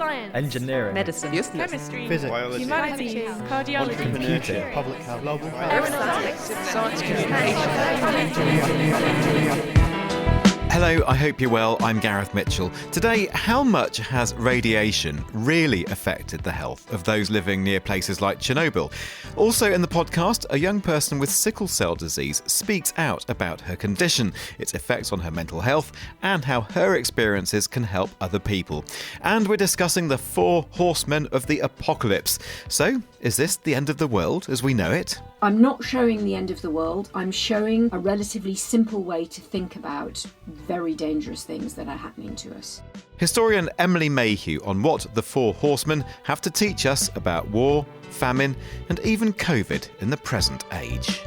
Science. Engineering. Medicine. Chemistry. Physics. Biology. Humanities. Cardiology. Computer. Public health. Global health. Aeronautics. Science communication. Hello, I hope you're well. I'm Gareth Mitchell. Today, how much has radiation really affected the health of those living near places like Chernobyl? Also in the podcast, a young person with sickle cell disease speaks out about her condition, its effects on her mental health, and how her experiences can help other people. And we're discussing the 4 horsemen of the apocalypse. So, is this the end of the world as we know it? I'm not showing the end of the world. I'm showing a relatively simple way to think about very dangerous things that are happening to us. Historian Emily Mayhew on what the 4 horsemen have to teach us about war, famine, and even COVID in the present age.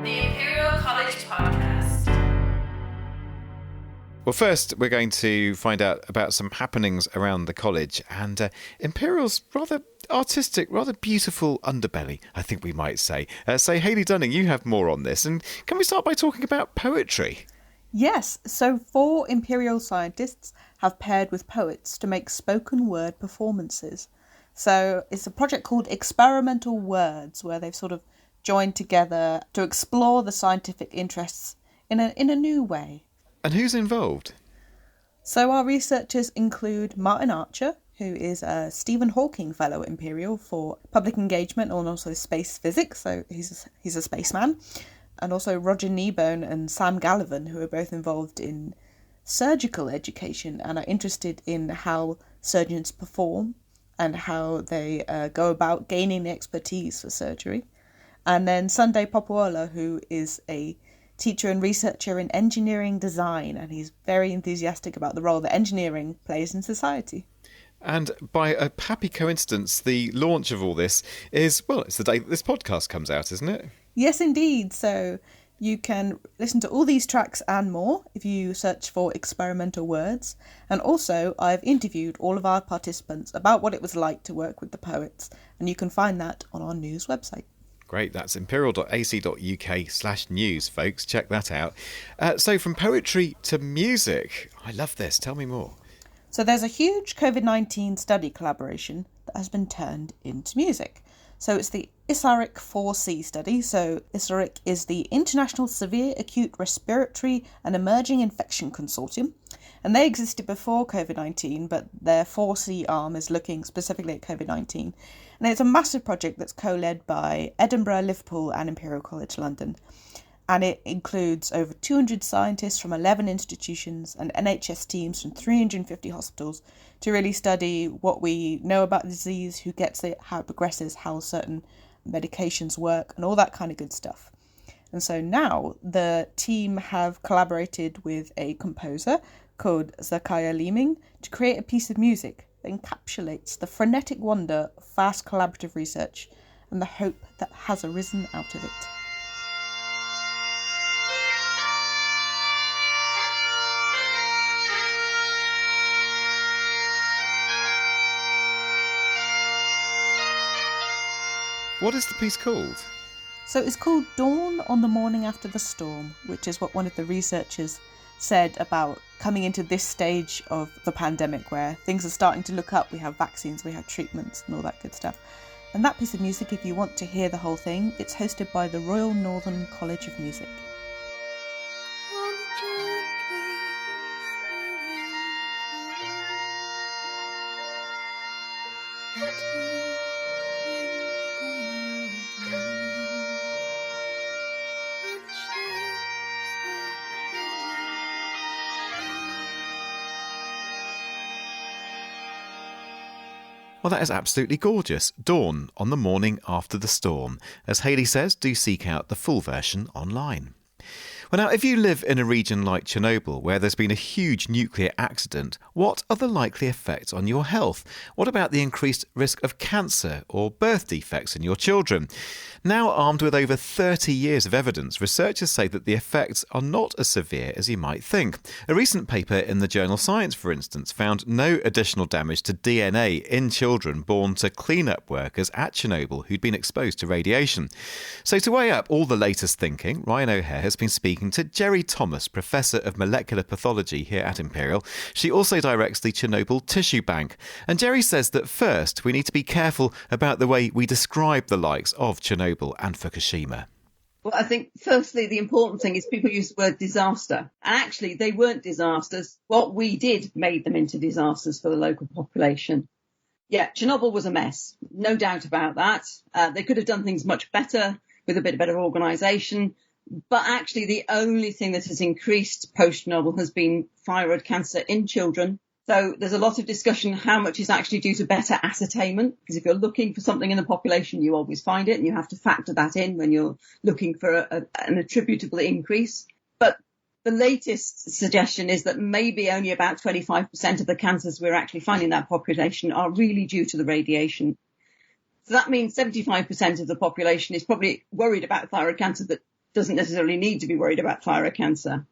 The Imperial College Podcast. Well, first, we're going to find out about some happenings around the college and Imperial's rather artistic, rather beautiful underbelly, I think we might say. So, Hayley Dunning, you have more on this. And can we start by talking about poetry? Yes, so 4 Imperial scientists have paired with poets to make spoken word performances. So it's a project called Experimental Words, where they've sort of joined together to explore the scientific interests in a new way. And who's involved? So our researchers include Martin Archer, who is a Stephen Hawking Fellow at Imperial for public engagement and also space physics, so he's a spaceman, and also Roger Kneebone and Sam Gallivan, who are both involved in surgical education and are interested in how surgeons perform and how they go about gaining the expertise for surgery. And then Sunday Popola, who is a teacher and researcher in engineering design, and he's very enthusiastic about the role that engineering plays in society. And by a happy coincidence, the launch of all this is, well, it's the day that this podcast comes out, isn't it? Yes, indeed. So you can listen to all these tracks and more if you search for Experimental Words. And also, I've interviewed all of our participants about what it was like to work with the poets, and you can find that on our news website. Great, that's imperial.ac.uk/news, folks. Check that out. So from poetry to music. I love this. Tell me more. So there's a huge COVID-19 study collaboration that has been turned into music. So it's the ISARIC 4C study. So ISARIC is the International Severe Acute Respiratory and Emerging Infection Consortium. And they existed before COVID-19, but their 4C arm is looking specifically at COVID-19. And it's a massive project that's co-led by Edinburgh, Liverpool and Imperial College London. And it includes over 200 scientists from 11 institutions and NHS teams from 350 hospitals to really study what we know about the disease, who gets it, how it progresses, how certain medications work, and all that kind of good stuff. And so now the team have collaborated with a composer called Zakaya Leeming to create a piece of music that encapsulates the frenetic wonder of fast collaborative research and the hope that has arisen out of it. What is the piece called? So it's called Dawn on the Morning After the Storm, which is what one of the researchers said about coming into this stage of the pandemic where things are starting to look up. We have vaccines, we have treatments and all that good stuff. And that piece of music, if you want to hear the whole thing, it's hosted by the Royal Northern College of Music. Well, that is absolutely gorgeous. Dawn on the morning after the storm. As Hayley says, do seek out the full version online. Well, now, if you live in a region like Chernobyl, where there's been a huge nuclear accident, what are the likely effects on your health? What about the increased risk of cancer or birth defects in your children? Now armed with over 30 years of evidence, researchers say that the effects are not as severe as you might think. A recent paper in the journal Science, for instance, found no additional damage to DNA in children born to clean-up workers at Chernobyl who'd been exposed to radiation. So to weigh up all the latest thinking, Ryan O'Hare has been speaking speaking to Jerry Thomas, Professor of Molecular Pathology here at Imperial. She also directs the Chernobyl Tissue Bank. And Jerry says that first we need to be careful about the way we describe the likes of Chernobyl and Fukushima. Well, I think, firstly, the important thing is people use the word disaster. And actually, they weren't disasters. What we did made them into disasters for the local population. Yeah, Chernobyl was a mess. No doubt about that. They could have done things much better with a bit better organisation. But actually, the only thing that has increased post-Chernobyl has been thyroid cancer in children. So there's a lot of discussion how much is actually due to better ascertainment, because if you're looking for something in the population, you always find it, and you have to factor that in when you're looking for an attributable increase. But the latest suggestion is that maybe only about 25% of the cancers we're actually finding in that population are really due to the radiation. So that means 75% of the population is probably worried about thyroid cancer that doesn't necessarily need to be worried about thyroid cancer.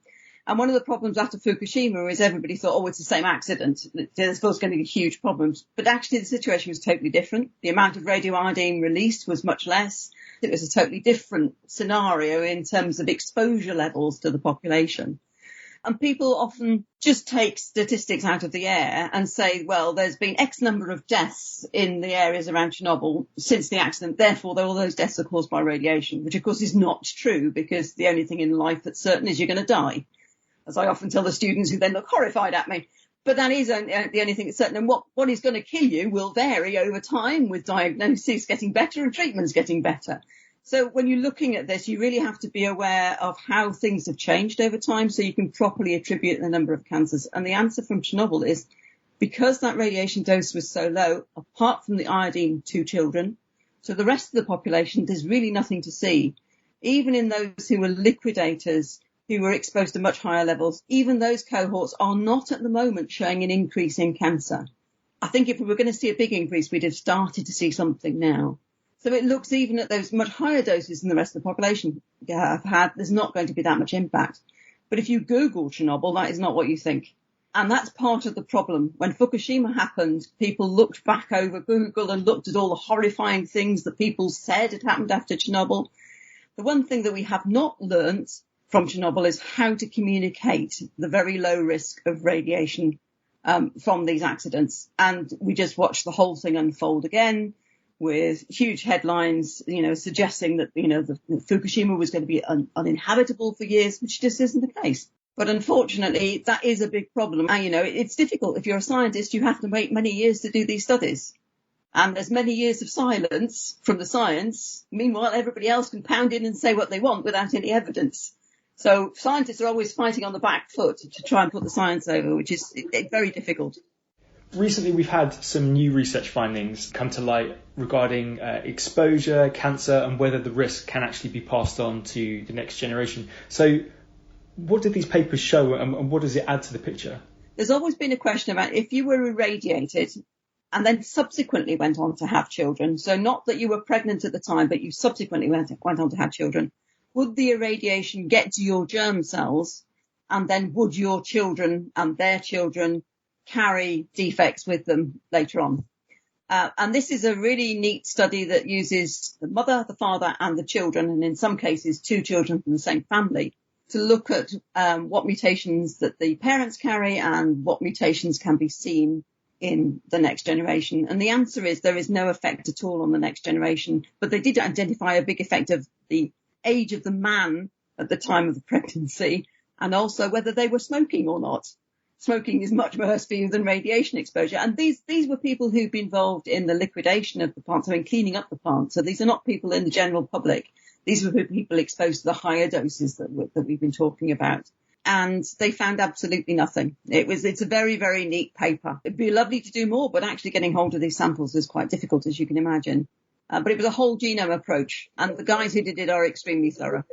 And one of the problems after Fukushima is everybody thought, oh, it's the same accident. There's supposed going to be huge problems. But actually, the situation was totally different. The amount of radioiodine released was much less. It was a totally different scenario in terms of exposure levels to the population. And people often just take statistics out of the air and say, well, there's been X number of deaths in the areas around Chernobyl since the accident. Therefore, all those deaths are caused by radiation, which, of course, is not true, because the only thing in life that's certain is you're going to die, as I often tell the students, who then look horrified at me. But that is the only thing that's certain. And what is going to kill you will vary over time, with diagnosis getting better and treatments getting better. So when you're looking at this, you really have to be aware of how things have changed over time so you can properly attribute the number of cancers. And the answer from Chernobyl is, because that radiation dose was so low, apart from the iodine to children, so the rest of the population, there's really nothing to see. Even in those who were liquidators, who were exposed to much higher levels, even those cohorts are not at the moment showing an increase in cancer. I think if we were going to see a big increase, we'd have started to see something now. So it looks even at those much higher doses than the rest of the population have had, there's not going to be that much impact. But if you Google Chernobyl, that is not what you think. And that's part of the problem. When Fukushima happened, people looked back over Google and looked at all the horrifying things that people said had happened after Chernobyl. The one thing that we have not learnt from Chernobyl is how to communicate the very low risk of radiation from these accidents. And we just watched the whole thing unfold again, with huge headlines, suggesting that, the Fukushima was going to be uninhabitable for years, which just isn't the case. But unfortunately, that is a big problem. And, it's difficult. If you're a scientist, you have to wait many years to do these studies. And there's many years of silence from the science. Meanwhile, everybody else can pound in and say what they want without any evidence. So scientists are always fighting on the back foot to try and put the science over, which is very difficult. Recently, we've had some new research findings come to light regarding exposure, cancer, and whether the risk can actually be passed on to the next generation. So what did these papers show, and what does it add to the picture? There's always been a question about if you were irradiated and then subsequently went on to have children, so not that you were pregnant at the time, but you subsequently went on to have children, would the irradiation get to your germ cells, and then would your children and their children carry defects with them later on? And this is a really neat study that uses the mother, the father and the children, and in some cases 2 children from the same family, to look at what mutations that the parents carry and what mutations can be seen in the next generation. And the answer is there is no effect at all on the next generation, but they did identify a big effect of the age of the man at the time of the pregnancy, and also whether they were smoking or not. Smoking is much worse for you than radiation exposure. And these were people who've been involved in the liquidation of the plant, so in cleaning up the plant. So these are not people in the general public. These were people exposed to the higher doses that we've been talking about. And they found absolutely nothing. It's a very, very neat paper. It'd be lovely to do more, but actually getting hold of these samples is quite difficult, as you can imagine. But it was a whole genome approach, and the guys who did it are extremely thorough.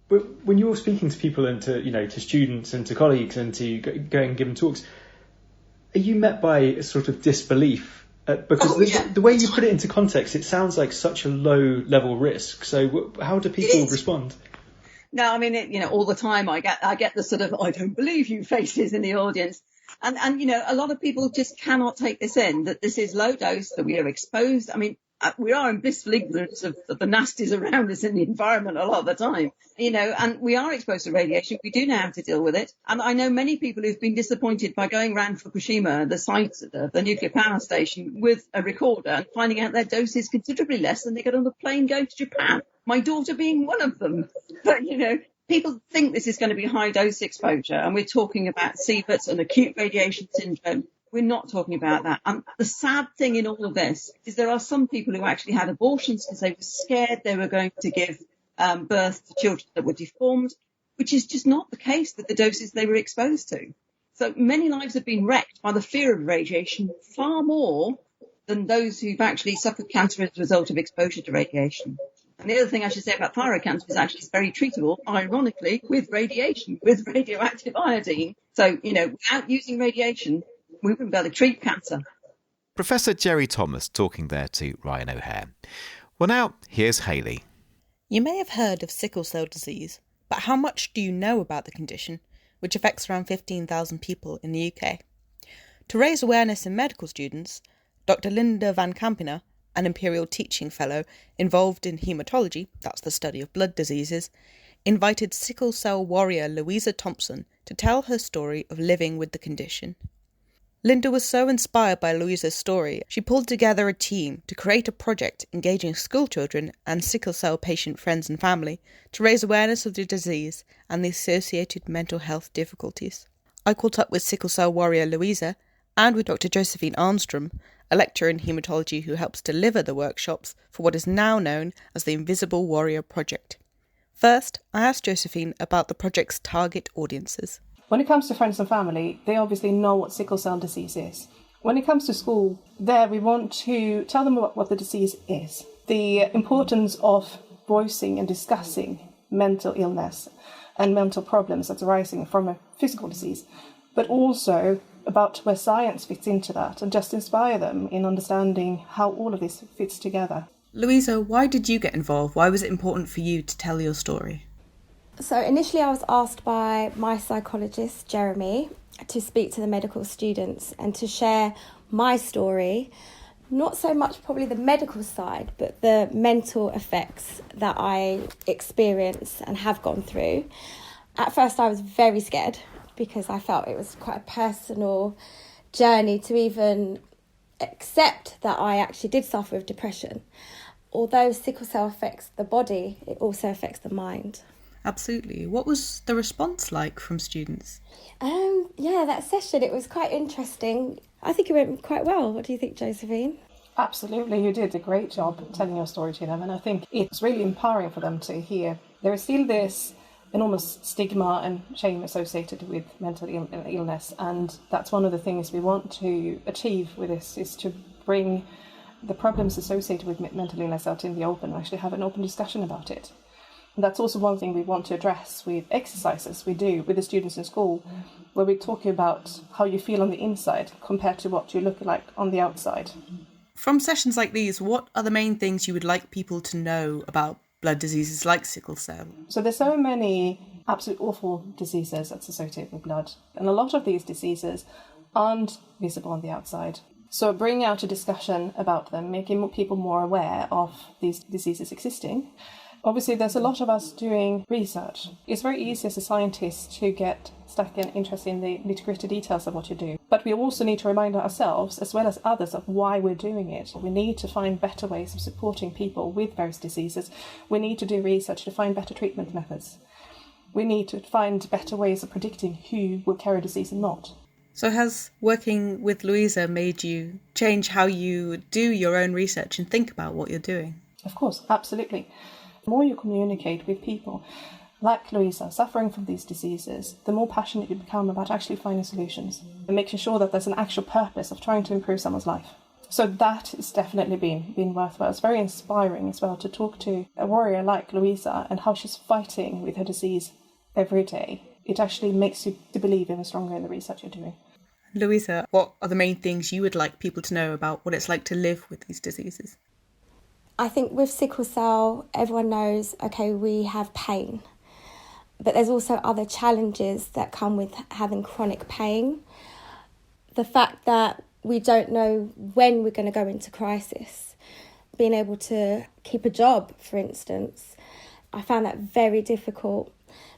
But when you're speaking to people and to students and to colleagues and to go and give them talks, are you met by a sort of disbelief? Because the way you put it into context, it sounds like such a low level risk. So how do people respond? No, I mean, all the time I get the sort of, I don't believe you faces in the audience. And a lot of people just cannot take this in, that this is low dose, that we are exposed. I mean, we are in blissful ignorance of the nasties around us in the environment a lot of the time, and we are exposed to radiation. We do know how to deal with it. And I know many people who've been disappointed by going around Fukushima, the site, the nuclear power station, with a recorder and finding out their dose is considerably less than they get on the plane going to Japan. My daughter being one of them. But, people think this is going to be high dose exposure, and we're talking about CVITs and acute radiation syndrome. We're not talking about that. And the sad thing in all of this is there are some people who actually had abortions because they were scared they were going to give birth to children that were deformed, which is just not the case with the doses they were exposed to. So many lives have been wrecked by the fear of radiation, far more than those who've actually suffered cancer as a result of exposure to radiation. And the other thing I should say about thyroid cancer is actually it's very treatable, ironically, with radiation, with radioactive iodine. So, without using radiation, we wouldn't be able to treat cancer. Professor Jerry Thomas talking there to Ryan O'Hare. Well, now, here's Hayley. You may have heard of sickle cell disease, but how much do you know about the condition, which affects around 15,000 people in the UK? To raise awareness in medical students, Dr. Linda Van Campina, an Imperial Teaching Fellow involved in haematology, that's the study of blood diseases, invited sickle cell warrior Louisa Thompson to tell her story of living with the condition. Linda was so inspired by Louisa's story, she pulled together a team to create a project engaging schoolchildren and sickle cell patient friends and family to raise awareness of the disease and the associated mental health difficulties. I caught up with sickle cell warrior Louisa and with Dr. Josephine Armstrong, a lecturer in haematology who helps deliver the workshops for what is now known as the Invisible Warrior Project. First, I asked Josephine about the project's target audiences. When it comes to friends and family, they obviously know what sickle cell disease is. When it comes to school, there we want to tell them about what the disease is, the importance of voicing and discussing mental illness and mental problems that's arising from a physical disease, but also about where science fits into that and just inspire them in understanding how all of this fits together. Louisa, why did you get involved? Why was it important for you to tell your story? So initially I was asked by my psychologist, Jeremy, to speak to the medical students and to share my story, not so much probably the medical side, but the mental effects that I experience and have gone through. At first I was very scared because I felt it was quite a personal journey to even accept that I actually did suffer with depression. Although sickle cell affects the body, it also affects the mind. Absolutely. What was the response like from students? That session, it was quite interesting. I think it went quite well. What do you think, Josephine? Absolutely, you did a great job telling your story to them, and I think it's really empowering for them to hear. There is still this enormous stigma and shame associated with mental illness, and that's one of the things we want to achieve with this, is to bring the problems associated with mental illness out in the open and actually have an open discussion about it. And that's also one thing we want to address with exercises we do with the students in school, where we talk about how you feel on the inside compared to what you look like on the outside. From sessions like these, what are the main things you would like people to know about blood diseases like sickle cell? So there's so many absolutely awful diseases that's associated with blood, and a lot of these diseases aren't visible on the outside. So bringing out a discussion about them, making people more aware of these diseases existing. Obviously, there's a lot of us doing research. It's very easy as a scientist to get stuck and interested in the nitty-gritty details of what you do. But we also need to remind ourselves, as well as others, of why we're doing it. We need to find better ways of supporting people with various diseases. We need to do research to find better treatment methods. We need to find better ways of predicting who will carry disease and not. So has working with Louisa made you change how you do your own research and think about what you're doing? Of course, absolutely. The more you communicate with people like Louisa suffering from these diseases, the more passionate you become about actually finding solutions and making sure that there's an actual purpose of trying to improve someone's life. So that has definitely been worthwhile. It's very inspiring as well to talk to a warrior like Louisa and how she's fighting with her disease every day. It actually makes you to believe even stronger in the research you're doing. Louisa, what are the main things you would like people to know about what it's like to live with these diseases? I think with sickle cell, everyone knows, okay, we have pain. But there's also other challenges that come with having chronic pain. The fact that we don't know when we're going to go into crisis. being able to keep a job, for instance. I found that very difficult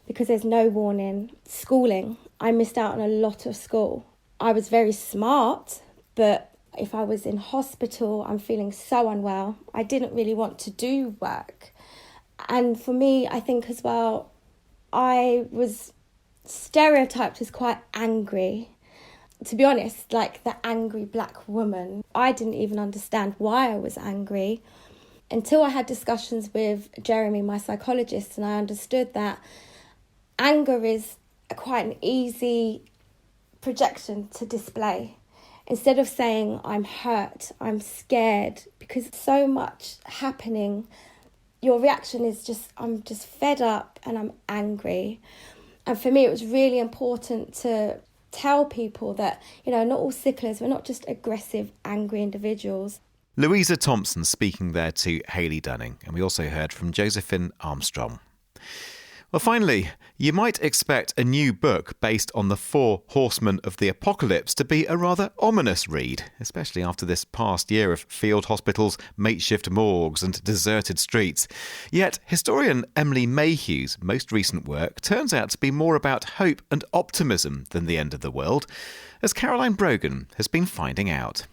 because there's no warning. Schooling, I missed out on a lot of school. I was very smart, but if I was in hospital, I'm feeling so unwell. I didn't really want to do work. And for me, I think as well, I was stereotyped as quite angry. To be honest, like the angry black woman. I didn't even understand why I was angry until I had discussions with Jeremy, my psychologist, and I understood that anger is quite an easy projection to display. Instead of saying I'm hurt, I'm scared, because so much happening, your reaction is just, I'm just fed up and I'm angry. And for me, it was really important to tell people that, you know, not all sicklers, we're not just aggressive, angry individuals. Louisa Thompson speaking there to Hayley Dunning, and we also heard from Josephine Armstrong. Well, finally, you might expect a new book based on the 4 horsemen of the apocalypse to be a rather ominous read, especially after this past year of field hospitals, makeshift morgues and deserted streets. Yet historian Emily Mayhew's most recent work turns out to be more about hope and optimism than the end of the world, as Caroline Brogan has been finding out.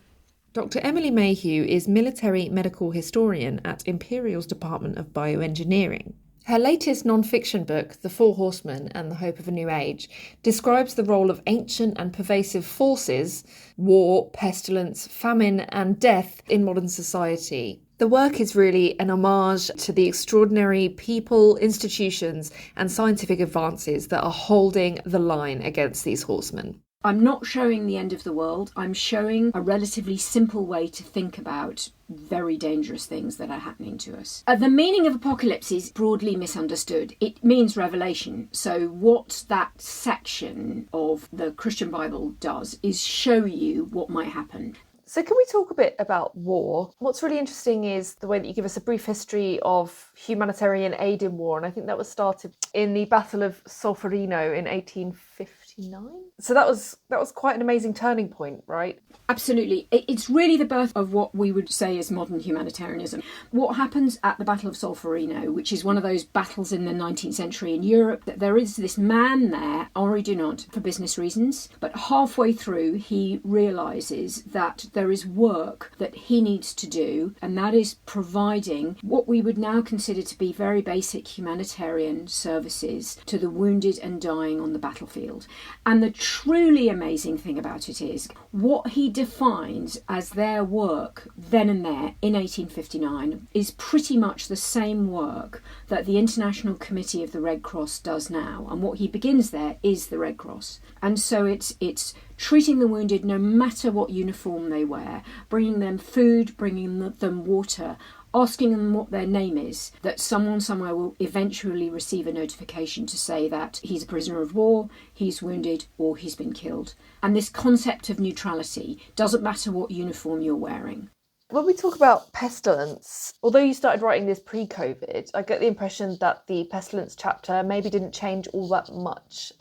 Dr. Emily Mayhew is military medical historian at Imperial's Department of Bioengineering. Her latest non-fiction book, The 4 Horsemen and the Hope of a New Age, describes the role of ancient and pervasive forces, war, pestilence, famine and death in modern society. The work is really an homage to the extraordinary people, institutions and scientific advances that are holding the line against these horsemen. I'm not showing the end of the world. I'm showing a relatively simple way to think about very dangerous things that are happening to us. The meaning of apocalypse is broadly misunderstood. It means revelation. So what that section of the Christian Bible does is show you what might happen. So can we talk a bit about war? What's really interesting is the way that you give us a brief history of humanitarian aid in war, and I think that was started in the Battle of Solferino in 1859. So that was quite an amazing turning point, right? Absolutely. It's really the birth of what we would say is modern humanitarianism. What happens at the Battle of Solferino, which is one of those battles in the 19th century in Europe, that there is this man there, Henri Dunant, for business reasons, but halfway through he realises that there is work that he needs to do, and that is providing what we would now consider to be very basic humanitarian services to the wounded and dying on the battlefield. And the truly amazing thing about it is what he defines as their work then and there in 1859 is pretty much the same work that the International Committee of the Red Cross does now. And what he begins there is the Red Cross. And so it's treating the wounded no matter what uniform they wear, bringing them food, bringing them water, asking them what their name is, that someone somewhere will eventually receive a notification to say that he's a prisoner of war, he's wounded, or he's been killed. And this concept of neutrality doesn't matter what uniform you're wearing. When we talk about pestilence, although you started writing this pre-COVID, I get the impression that the pestilence chapter maybe didn't change all that much.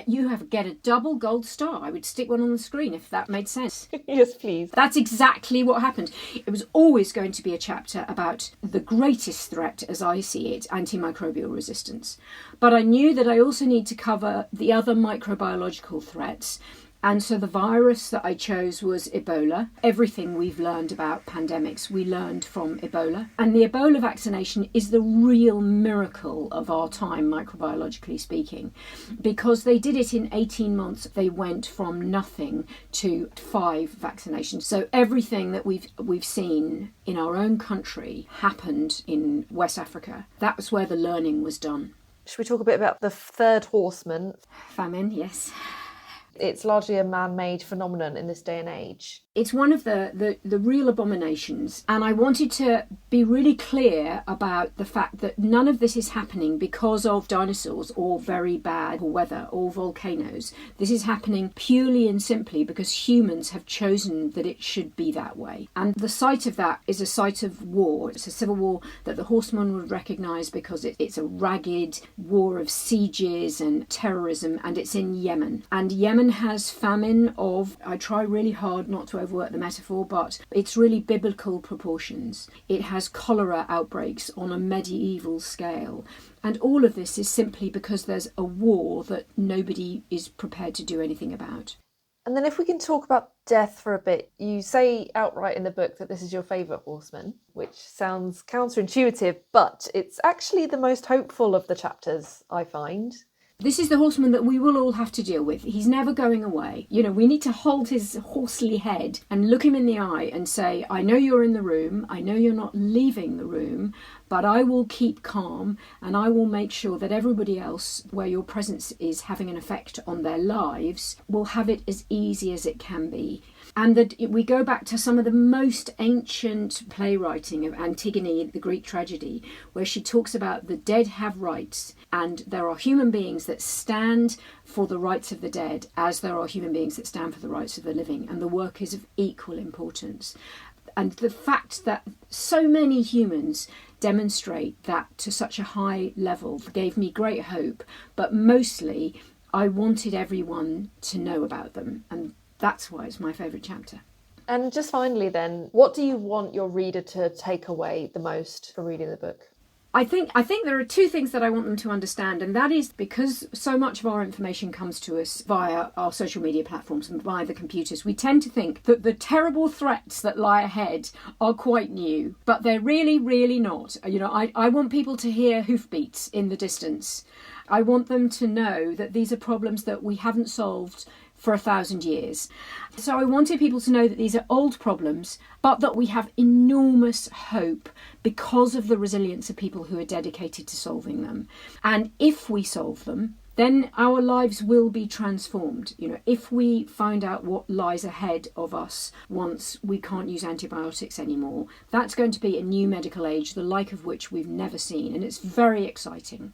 You get a double gold star. I would stick one on the screen if that made sense. Yes, please. That's exactly what happened. It was always going to be a chapter about the greatest threat, as I see it, antimicrobial resistance. But I knew that I also need to cover the other microbiological threats. And so the virus that I chose was Ebola. Everything we've learned about pandemics, we learned from Ebola. And the Ebola vaccination is the real miracle of our time, microbiologically speaking, because they did it in 18 months. They went from nothing to 5 vaccinations. So everything that we've seen in our own country happened in West Africa. That was where the learning was done. Should we talk a bit about the 3rd horseman? Famine, yes. It's largely a man-made phenomenon in this day and age. It's one of the real abominations, and I wanted to be really clear about the fact that none of this is happening because of dinosaurs or very bad weather or volcanoes. This is happening purely and simply because humans have chosen that it should be that way. And the site of that is a site of war. It's a civil war that the horsemen would recognise because it's a ragged war of sieges and terrorism, and it's in Yemen. And Yemen Yemen has famine of, I try really hard not to overwork the metaphor, but it's really biblical proportions. It has cholera outbreaks on a medieval scale. And all of this is simply because there's a war that nobody is prepared to do anything about. And then if we can talk about death for a bit, you say outright in the book that this is your favourite horseman, which sounds counterintuitive, but it's actually the most hopeful of the chapters, I find. This is the horseman that we will all have to deal with. He's never going away. You know, we need to hold his horsely head and look him in the eye and say, I know you're in the room, I know you're not leaving the room, but I will keep calm and I will make sure that everybody else, where your presence is having an effect on their lives, will have it as easy as it can be. And that we go back to some of the most ancient playwriting of Antigone, the Greek tragedy, where she talks about the dead have rights, and there are human beings that stand for the rights of the dead as there are human beings that stand for the rights of the living, and the work is of equal importance. And the fact that so many humans demonstrate that to such a high level gave me great hope, but mostly I wanted everyone to know about them, and that's why it's my favourite chapter. And just finally then, what do you want your reader to take away the most from reading the book? I think there are two things that I want them to understand, and that is because so much of our information comes to us via our social media platforms and via the computers, we tend to think that the terrible threats that lie ahead are quite new, but they're really, really not. You know, I want people to hear hoofbeats in the distance. I want them to know that these are problems that we haven't solved for 1,000 years. So I wanted people to know that these are old problems, but that we have enormous hope because of the resilience of people who are dedicated to solving them. And if we solve them, then our lives will be transformed. You know, if we find out what lies ahead of us once we can't use antibiotics anymore, that's going to be a new medical age, the like of which we've never seen, and it's very exciting.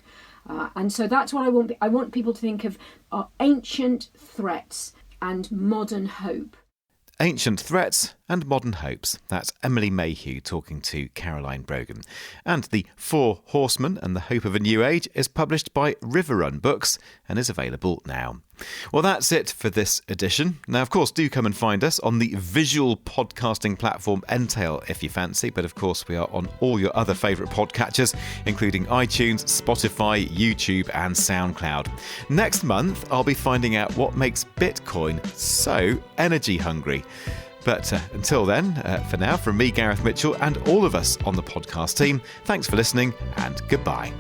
And so that's what I want. I want people to think of our ancient threats and modern hope. Ancient Threats and Modern Hopes. That's Emily Mayhew talking to Caroline Brogan. And The Four Horsemen and the Hope of a New Age is published by Riverrun Books and is available now. Well, that's it for this edition. Now, of course, do come and find us on the visual podcasting platform Entail if you fancy, but of course we are on all your other favourite podcatchers, including iTunes, Spotify, YouTube and SoundCloud. Next month, I'll be finding out what makes Bitcoin so energy hungry. But until then, for now, from me, Gareth Mitchell, and all of us on the podcast team, thanks for listening and goodbye.